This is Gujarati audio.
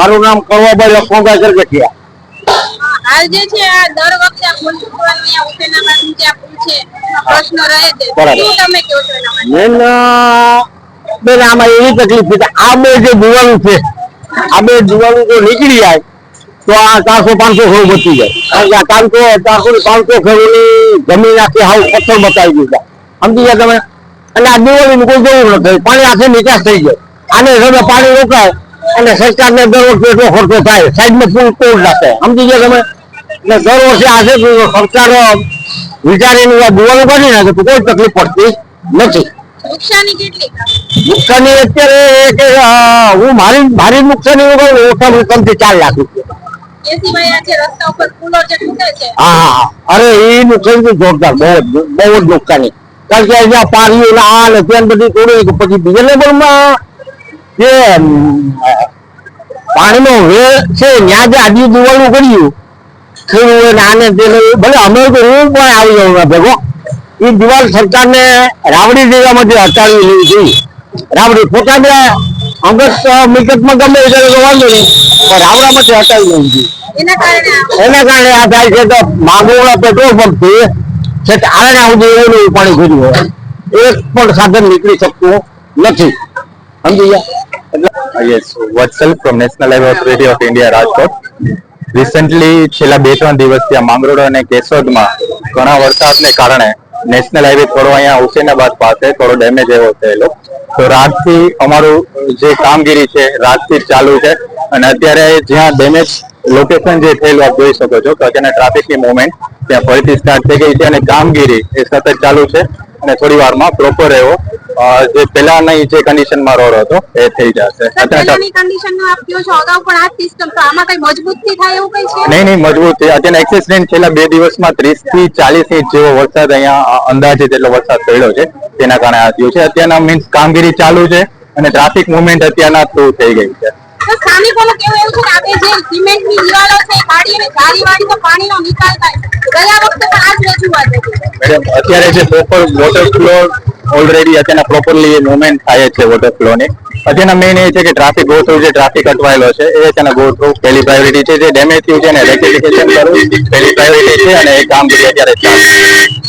મારું નામ કળવાભાઈ લખમણભાઈ ગરગઠિયા. હાલ જે છે આ દર વખતે આ પુલ તૂટવાની આ ઉકેલાબાદ જે આ પુલ છે પ્રશ્ન રહે છે. શું તમે કહો છો એના માટે? મેન બેન આમાં એવી તકલીફ છે આ બે જે દિવાલો છે આ બે દિવાલો જો નીકળી જાય તો આ 400-500 ઘર બચી જાય. કારણ કે 400-500 ઘરોની જમીન આખી હાવ પથ્થર બતાવી દીધા સમજી ગયા તમે. અને આ દિવાળીનું કોઈ જરૂર નથી, પાણી આખે નિકાસ થઈ જાય. આને હવે પાણી રોકાય અને સરકારને દર વખતે એટલો ખર્ચો થાય, સાઈડમાં પુલ તોડ નાખે સમજી ગયા તમે. એટલે દર વર્ષે આ છે સરકાર વિચારીને આ દિવાલો કાઢી નાખે તો કોઈ તકલીફ પડતી નથી. નુકસાની કેટલી? નુકસાની અત્યારે હું મારી નુકસાની ઓછામાં 3 થી 4 લાખ રૂપિયા. એ સિવાય આ જે રસ્તા ઉપર પુલો જે તૂટે છે હા અરે એ નુકસાન તો જોરદાર, બહુ જ નુકસાની. કારણ કે અહીંયા પાણીઓ આ ને ત્યાં બધી તોડી પછી બીજા લેવલમાં જે પાણીનો વેર છે ત્યાં જે આજી દિવાળું કર્યું ખેડૂત આને ભલે અમે તો હું પણ આવી જાઉં ભેગો એ દિવાલ સરકારને રાવડી જગ્યામાંથી હટાવી લેવી જોઈએ. રાવડી પોતાને અંગત મિલકતમાં ગમે ત્યારે તો વાંધો નહીં પણ રાવડામાંથી હટાવી લેવી જોઈએ. એના કારણે આ થાય છે તો માંગોળા પેટ્રોલ પંપ છે આને સુધી એવું પાણી ભર્યું હોય એક પણ સાધન નીકળી શકતું નથી સમજી ગયા. Yes, Vatsal from National Highway Authority of India, Rajkot. Recently, છેલ્લા 2-3 દિવસથી આ માંગરોળ અને કેશોદમાં ઘણા વરસાદને કારણે નેશનલ હાઈવે થોડો અહીંયા હુસેનાબાદ પાસે થોડો ડેમેજ એવો થયેલો. તો રાતથી અમારું જે કામગીરી છે રાતથી ચાલુ છે અને અત્યારે જ્યાં ડેમેજ લોકેશન જે થયેલું આપ જોઈ શકો છો તો અત્યારે ટ્રાફિકની મુવમેન્ટ ત્યાં ફરીથી સ્ટાર્ટ થઈ ગઈ છે અને કામગીરી એ સતત ચાલુ છે અને થોડી વારમાં પ્રોપર એવો જે પહેલાની જે કન્ડિશનમાં રોડ હતો એ થઈ જશે. પહેલાની કન્ડિશનનો આપ કહો છો અગાઉ પણ આ સિસ્ટમ તો આમાં કઈ મજબૂતી થાય એવું કઈ છે? નહીં મજબૂત છે. અત્યારે એક્સિસ રેન્જ છેલ્લા 2 દિવસમાં 30 થી 40 ઇંચ જેવો વરસાદ અહીંયા અંદાજિત એટલો વરસાદ પડ્યો છે તેના કારણે આ થયું છે. અત્યારના મીન્સ કામગીરી ચાલુ છે અને ટ્રાફિક મુવમેન્ટ અત્યારના થ્રુ થઈ ગઈ છે. સ્થાનિકોનું કહેવું એવું છે કે આપણે જે સિમેન્ટની દિવાલો છે એ કાઢી અને જાળીવાળી તો પાણીનો નિકાલ થાય. ગયા વખતે પણ આ જ રજૂઆત હતી. મેડમ અત્યારે જે પ્રોપર વોટર ફ્લો ઓલરેડી અત્યારના પ્રોપરલી એ મુવમેન્ટ થાય છે વોટર ફ્લોની. અત્યારના મેઇન એ છે કે ટ્રાફિક ગો થ્રુ જે ટ્રાફિક અટવાયેલો છે એ અત્યારના ગો થ્રુ પહેલી પ્રાયોરિટી છે. જે ડેમેજ થયું છે એને રેક્ટિફિકેશન કરવું પહેલી પ્રાયોરિટી છે અને એ કામગીરી અત્યારે ચાલુ છે.